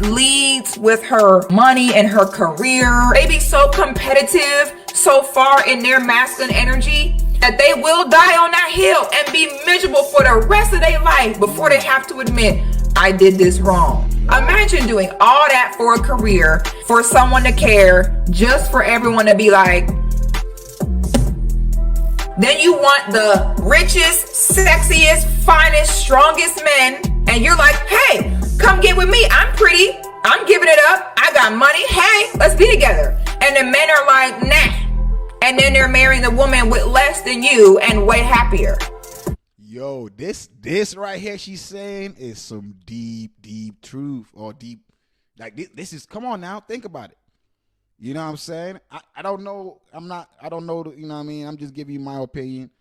leads with her money and her career. They be so competitive, so far in their masculine energy, that they will die on that hill and be miserable for the rest of their life before they have to admit, I did this wrong. Imagine doing all that for a career, for someone to care, just for everyone to be like, then you want the richest, sexiest, finest, strongest men, and you're like, hey, come get with me. I'm pretty. I'm giving it up. I got money. Hey, let's be together. And the men are like, nah. And then they're marrying the woman with less than you and way happier. Yo, this right here she's saying is some deep truth, or deep, like this is, come on now, think about it. You know what I'm saying? I don't know. I don't know. You know what I mean? I'm just giving you my opinion.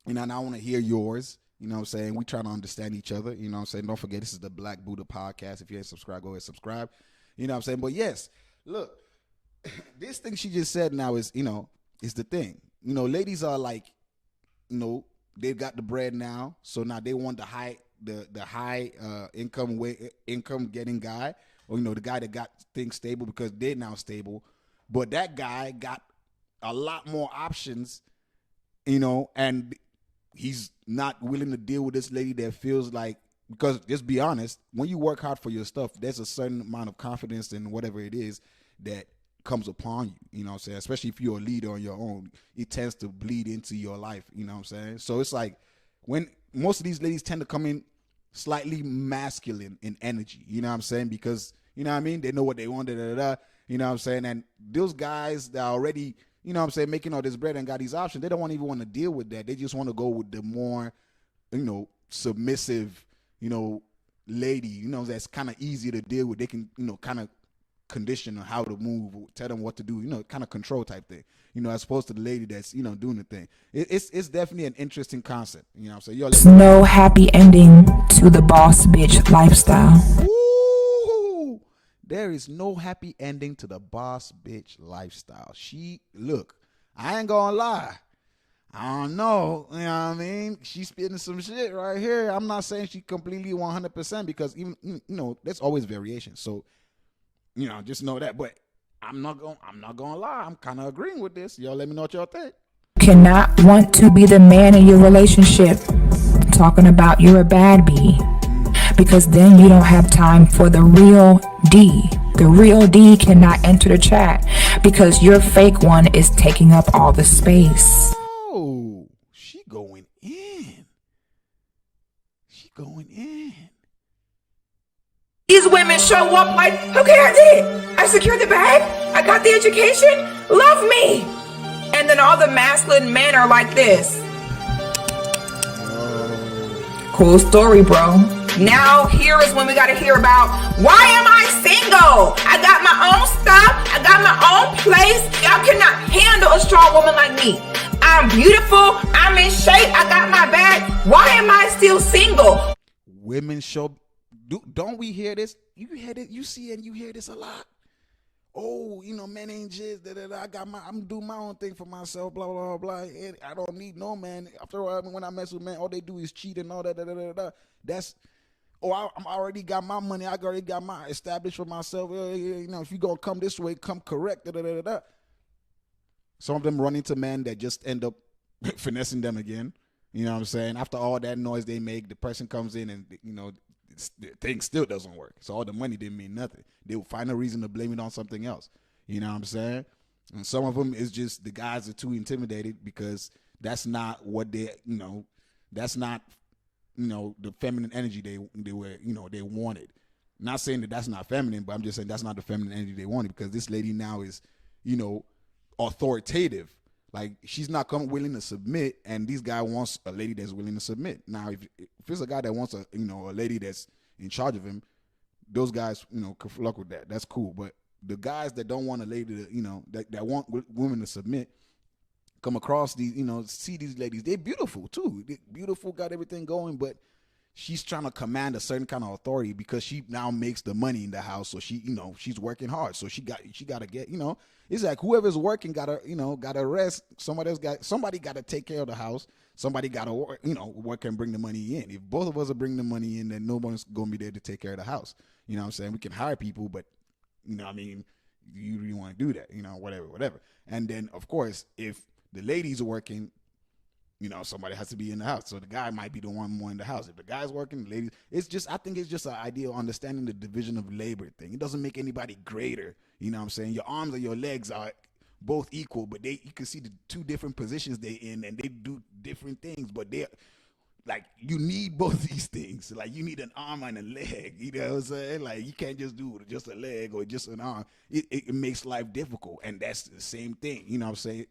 You know, and I want to hear yours. You know what I'm saying? We try to understand each other. You know what I'm saying? Don't forget, this is the Black Buddha podcast. If you ain't subscribed, go ahead and subscribe. You know what I'm saying? But yes, look, this thing she just said now is, you know, is the thing. You know, ladies are like, you know, they've got the bread now. So now they want the high income getting guy. Or, you know, the guy that got things stable because they're now stable. But that guy got a lot more options, you know, and he's not willing to deal with this lady that feels like, because just be honest, when you work hard for your stuff, there's a certain amount of confidence in whatever it is that comes upon you, you know what I'm saying? Especially if you're a leader on your own, it tends to bleed into your life, you know what I'm saying? So it's like, when most of these ladies tend to come in slightly masculine in energy, you know what I'm saying? Because, you know what I mean? They know what they want, you know what I'm saying? And those guys that are already, you know what I'm saying, making all this bread and got these options, they don't even want to deal with that. They just want to go with the more, you know, submissive, you know, lady, you know, that's kind of easy to deal with. They can, you know, kind of condition on how to move, tell them what to do, you know, kind of control type thing, you know, as opposed to the lady that's, you know, doing the thing. It's definitely an interesting concept, you know what I'm saying? There's no happy ending to the boss bitch lifestyle. Ooh, there is no happy ending to the boss bitch lifestyle. Look, I ain't gonna lie. I don't know, you know what I mean? She's spitting some shit right here. I'm not saying she completely 100% because even, you know, there's always variation. So, you know, just know that. But I'm not gonna lie. I'm kind of agreeing with this. Y'all let me know what y'all think. Cannot want to be the man in your relationship talking about you're a bad bee, because then you don't have time for the real D. The real D cannot enter the chat because your fake one is taking up all the space. Oh, she going in. These women show up like, okay, I did it. I secured the bag. I got the education. Love me. And then all the masculine men are like this. Cool story, bro. Now here is when we got to hear about, why am I single? I got my own stuff. I got my own place. Y'all cannot handle a strong woman like me. I'm beautiful. I'm in shape. I got my bag. Why am I still single? Women show. Don't we hear this? You hear it. You see and you hear this a lot. Oh, you know, men ain't jizz. I'm doing my own thing for myself. Blah blah blah. And I don't need no man. After all, when I mess with men, all they do is cheat and all that. That's. Oh, I already got my money. I already got my established for myself. You know, if you gonna come this way, come correct. Some of them run into men that just end up finessing them again. You know what I'm saying? After all that noise they make, the person comes in and, you know, the thing still doesn't work. So all the money didn't mean nothing. They will find a reason to blame it on something else. You know what I'm saying? And some of them is just the guys are too intimidated because that's not what they, you know, that's not, you know, the feminine energy they were, you know, they wanted. Not saying that that's not feminine, but I'm just saying that's not the feminine energy they wanted, because this lady now is, you know, authoritative. Like, she's not willing to submit, and this guy wants a lady that's willing to submit. Now, if it's a guy that wants a lady that's in charge of him, those guys, you know, could luck with that. That's cool. But the guys that don't want a lady to, you know, that want women to submit, come across these, you know, see these ladies. They're beautiful too. They're beautiful, got everything going, but she's trying to command a certain kind of authority because she now makes the money in the house. So she, she's working hard. So she got to get, it's like whoever's working gotta rest. Somebody got to take care of the house. Somebody got to work, work and bring the money in. If both of us are bringing the money in, then nobody's going to be there to take care of the house. You know what I'm saying? We can hire people, but you really want to do that, whatever. And then of course, if the lady's working, somebody has to be in the house. So the guy might be the one more in the house. If the guy's working, the lady, I think it's just an idea of understanding the division of labor thing. It doesn't make anybody greater. You know what I'm saying? Your arms and your legs are both equal, but you can see the two different positions they're in, and they do different things, but they're like, you need both these things. Like, you need an arm and a leg. You know what I'm saying? Like, you can't just do just a leg or just an arm. It makes life difficult, and that's the same thing. You know what I'm saying?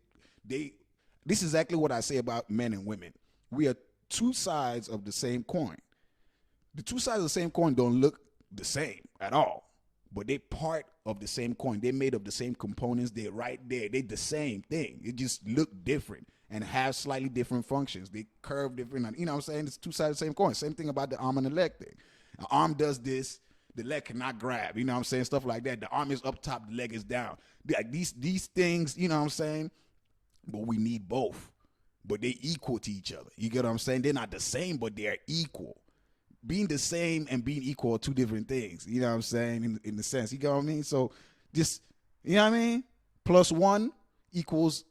This is exactly what I say about men and women. We are two sides of the same coin. The two sides of the same coin don't look the same at all, but they part of the same coin. They're made of the same components. They're right there. They're the same thing. It just look different and have slightly different functions. They curve different. You know what I'm saying? It's two sides of the same coin. Same thing about the arm and the leg thing. An arm does this. The leg cannot grab. You know what I'm saying? Stuff like that. The arm is up top. The leg is down. Like these things, you know what I'm saying? But we need both. But they're equal to each other. You get what I'm saying? They're not the same, but they're equal. Being the same and being equal are two different things. You know what I'm saying? In the sense. You get what I mean? So just, you know what I mean? Plus one equals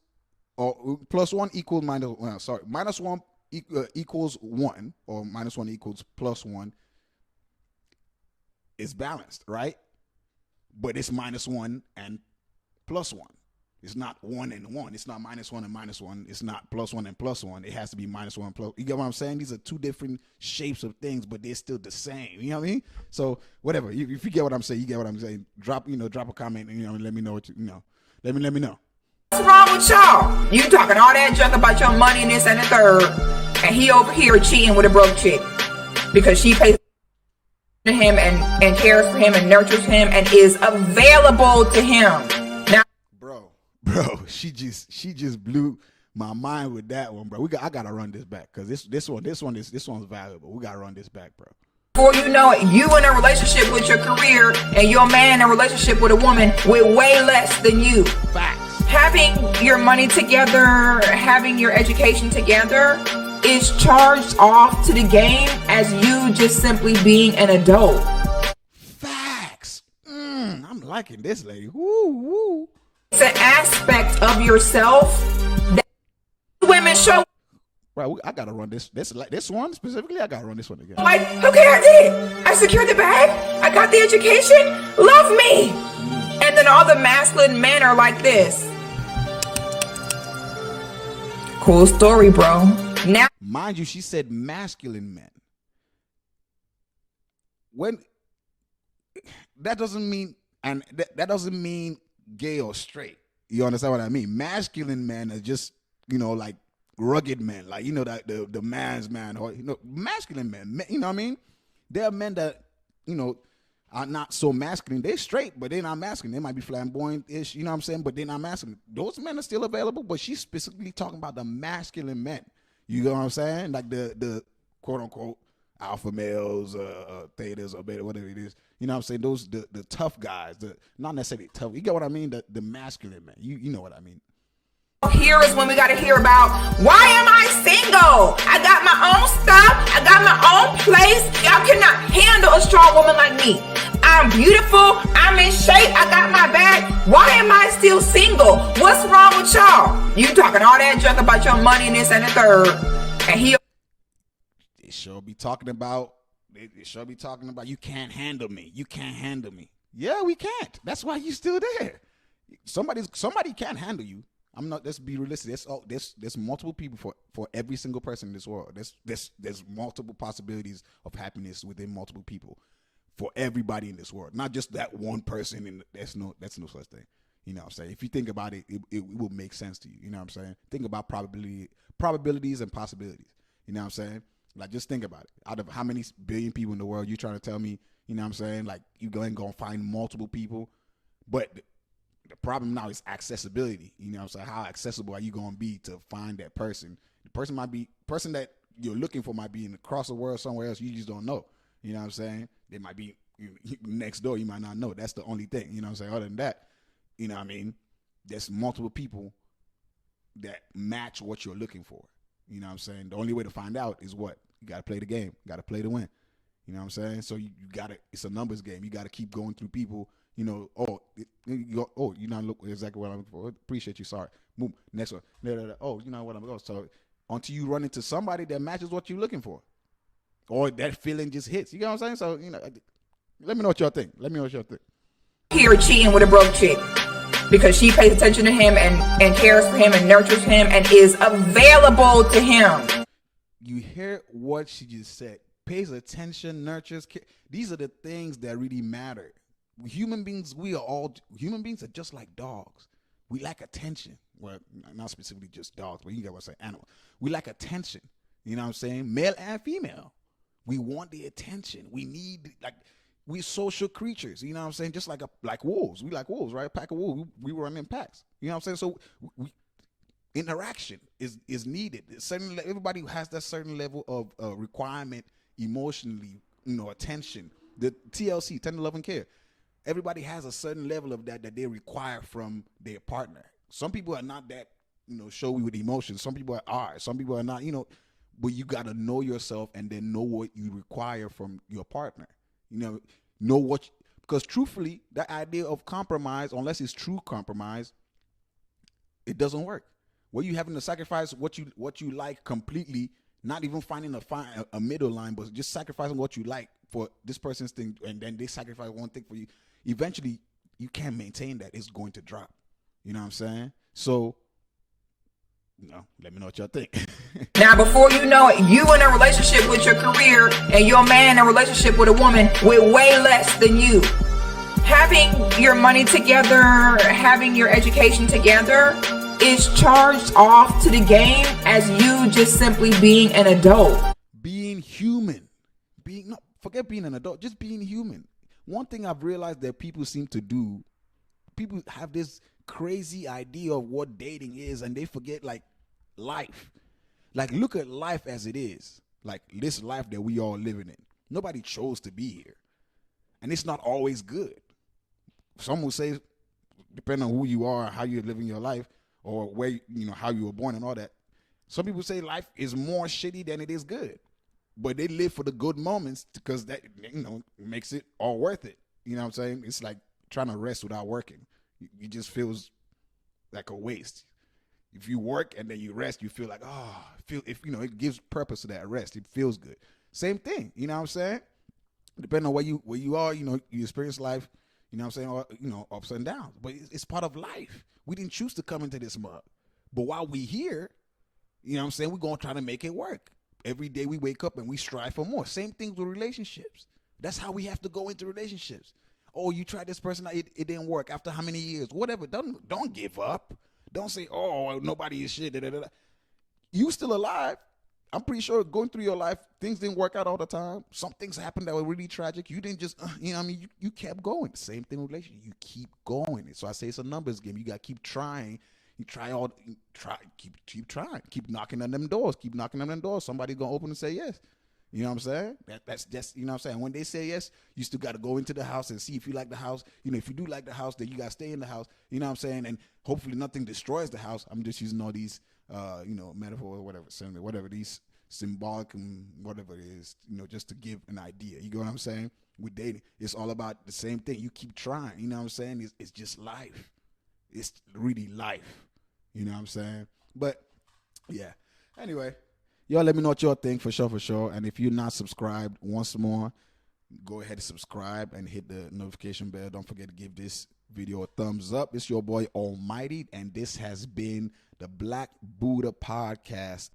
minus one equals one, or minus one equals plus one is balanced, right? But it's minus one and plus one. It's not one and one. It's not minus one and minus one. It's not plus one and plus one. It has to be minus one plus. You get what I'm saying? These are two different shapes of things, but they're still the same. You know what I mean? So whatever. If you get what I'm saying, you get what I'm saying. Drop a comment and let me know what you know. Let me know. What's wrong with y'all? You talking all that junk about your money and this and the third, and he over here cheating with a broke chick because she pays to him and cares for him and nurtures him and is available to him. Now, bro, she just blew my mind with that one, bro. I gotta run this back because this one's valuable. We gotta run this back, bro. Before you know it, you in a relationship with your career and your man in a relationship with a woman with way less than you. Facts. Having your money together, having your education together is charged off to the game as you just simply being an adult. Facts. I'm liking this lady. Woo. It's an aspect of yourself that women show. Right, I gotta run this one specifically. I gotta run this one again. Like, okay, I did it. I secured the bag. I got the education. Love me. And then all the masculine men are like this. Cool story, bro. Now, mind you, she said masculine men. When that doesn't mean, and that doesn't mean gay or straight. You understand what I mean? Masculine men are just, like rugged men, like, that the man's man, or masculine men. You know what I mean? There are men that are not so masculine. They're straight, but they're not masculine. They might be flamboyant-ish, you know what I'm saying? But they're not masculine. Those men are still available, but she's specifically talking about the masculine men. You know what I'm saying? Like the quote-unquote alpha males, thetas, or beta, whatever it is. You know what I'm saying? Those, the tough guys, not necessarily tough. You get what I mean? The masculine men. You know what I mean? Here is when we got to hear about, why am I single? I got my own stuff. I got my own place. Y'all cannot handle a strong woman like me. I'm beautiful. I'm in shape. I got my bag. Why am I still single? What's wrong with y'all? You talking all that junk about your money and this and the third. And They sure be talking about you can't handle me. You can't handle me. Yeah, we can't. That's why you still there. Somebody can't handle you. Let's be realistic. There's multiple people for every single person in this world. There's multiple possibilities of happiness within multiple people for everybody in this world. Not just that one person, and that's no such thing. You know what I'm saying? If you think about it, it will make sense to you. You know what I'm saying? Think about probabilities and possibilities. You know what I'm saying? Like, just think about it. Out of how many billion people in the world, you trying to tell me, you know what I'm saying? Like, you gonna find multiple people, but the problem now is accessibility. You know what I'm saying? How accessible are you going to be to find that person? The person might be person that you're looking for might be across the world somewhere else. You just don't know. You know what I'm saying? They might be next door. You might not know. That's the only thing. You know what I'm saying? Other than that, you know what I mean? There's multiple people that match what you're looking for. You know what I'm saying? The only way to find out is what? You got to play the game. You got to play to win. You know what I'm saying? So you got to, it's a numbers game. You got to keep going through people, you know, you're not looking exactly what I'm looking for. Appreciate you. Sorry. Move. Next one. Oh, you know what I'm going. So until you run into somebody that matches what you're looking for, or that feeling just hits. You know what I'm saying? So, you know, let me know what y'all think. Here cheating with a broke chick because she pays attention to him and cares for him and nurtures him and is available to him. You hear what she just said. Pays attention, nurtures. These are the things that really matter. Human beings are just like dogs. We like attention. Well, not specifically just dogs, but you get what I'm saying, animal. We like attention. You know what I'm saying? Male and female. We want the attention. We need, like, we're social creatures. You know what I'm saying? Just like wolves. We like wolves, right? A pack of wolves. We run in packs. You know what I'm saying? So interaction is needed. Everybody has that certain level of requirement emotionally, you know, attention. The TLC, tender love and care. Everybody has a certain level of that they require from their partner. Some people are not that, you know, showy with emotions. Some people are. Some people are not, you know. But you got to know yourself and then know what you require from your partner. You know what, because truthfully, that idea of compromise, unless it's true compromise, it doesn't work. Where you having to sacrifice what you like completely, not even finding a middle line, but just sacrificing what you like for this person's thing, and then they sacrifice one thing for you. Eventually, you can't maintain that. It's going to drop. You know what I'm saying? So, let me know what y'all think. Now, before you know it, you in a relationship with your career and your man in a relationship with a woman with way less than you. Having your money together, having your education together is charged off to the game as you just simply being an adult. Being human. Forget being an adult, just being human. One thing I've realized that people seem to do, people have this crazy idea of what dating is, and they forget, like, life. Like, look at life as it is. Like, this life that we all living in. Nobody chose to be here. And it's not always good. Some will say, depending on who you are, how you're living your life, or where, you know, how you were born and all that. Some people say life is more shitty than it is good. But they live for the good moments because that, you know, makes it all worth it. You know what I'm saying? It's like trying to rest without working. It just feels like a waste. If you work and then you rest, you feel like, it gives purpose to that rest. It feels good. Same thing. You know what I'm saying? Depending on where you are, you know, you experience life, you know what I'm saying, or, you know, ups and downs. But it's part of life. We didn't choose to come into this mug. But while we here, you know what I'm saying, we're going to try to make it work. Every day we wake up and we strive for more. Same thing with relationships. That's how we have to go into relationships. Oh, you tried this person, it didn't work. After how many years? Whatever. Don't give up. Don't say, oh, nobody is shit. You still alive. I'm pretty sure going through your life, things didn't work out all the time. Some things happened that were really tragic. You didn't just, you know what I mean? You kept going. Same thing with relationships. You keep going. So I say it's a numbers game. You got to keep trying. Keep trying. Keep knocking on them doors. Somebody's going to open and say yes. You know what I'm saying? That's just, you know what I'm saying? When they say yes, you still got to go into the house and see if you like the house. You know, if you do like the house, then you got to stay in the house. You know what I'm saying? And hopefully nothing destroys the house. I'm just using all these, metaphor or whatever, these symbolic and whatever it is, you know, just to give an idea. You get what I'm saying? With dating, it's all about the same thing. You keep trying. You know what I'm saying? It's just life. It's really life. You know what I'm saying? But, yeah. Anyway. Y'all let me know what y'all think for sure. And if you're not subscribed, once more, go ahead and subscribe and hit the notification bell. Don't forget to give this video a thumbs up. It's your boy Almighty, and this has been the Black Buddha Podcast.